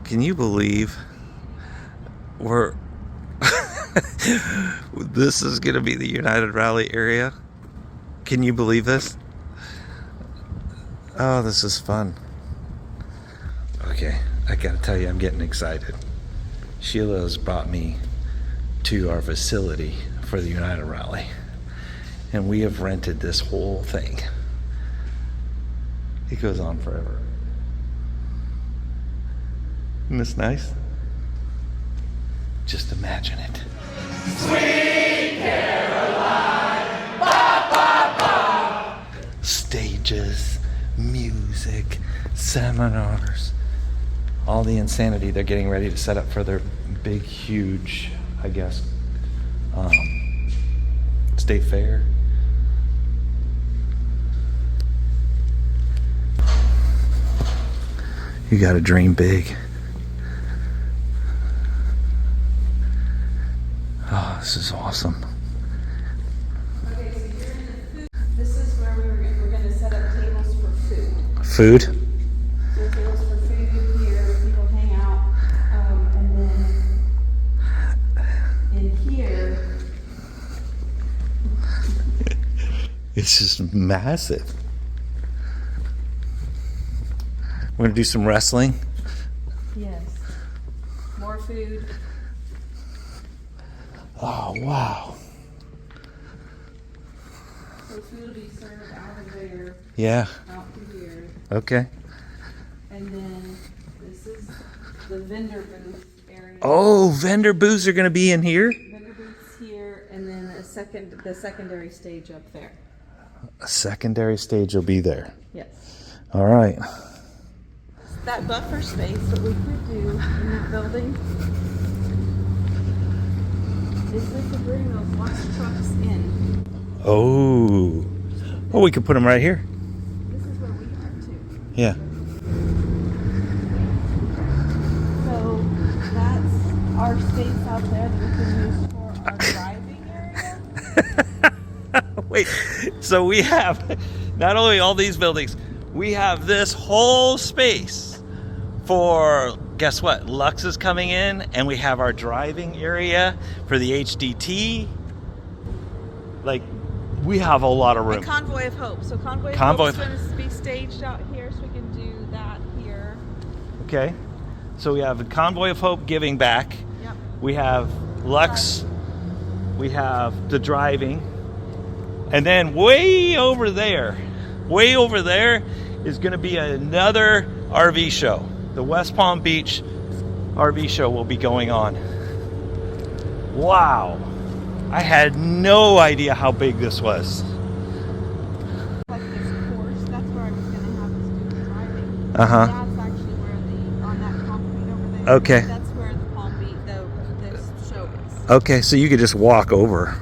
Can you believe we're this is gonna be the United Rally area? Can you believe this? Oh, this is fun. Okay, I gotta tell you, I'm getting excited. Sheila has brought me to our facility for the United Rally, and we have rented this whole thing. It goes on forever. Isn't this nice? Just imagine it. Sweet Caroline, ba, ba, ba. Stages, music, seminars, all the insanity. They're getting ready to set up for their big, huge, I guess, state fair. You gotta dream big. Oh, this is awesome. Okay, so you're in the food. This is where we're going to set up tables for food. Food? So tables for food here, people hang out, and then in here. It's just massive. We're gonna do some wrestling. Yes. More food. Oh, wow. So food will be served out of there, Yeah. out through here. Okay. And then this is the vendor booth area. Oh, vendor booths are gonna be in here? Vendor booths here, and then the secondary stage up there. A secondary stage will be there. Yes. All right. That buffer space that we could do in that building is we could bring those lots of trucks in. Oh. Oh, we could put them right here. This is where we are too. Yeah. So that's our space out there that we can use for our driving area. Wait, so we have not only all these buildings, we have this whole space for, guess what, Lux is coming in, and we have our driving area for the HDT. Like, we have a lot of room. And Convoy of Hope. So Convoy of Hope is going to be staged out here, so we can do that here. Okay, so we have a Convoy of Hope giving back. Yep. We have Lux. We have the driving. And then way over there is going to be another RV show. The West Palm Beach RV show will be going on. Wow. I had no idea how big this was. Like this course, that's where I was going to have us do the driving. Uh-huh. That's actually where on that concrete over there. Okay. That's where the Palm Beach, this show is. Okay, so you could just walk over.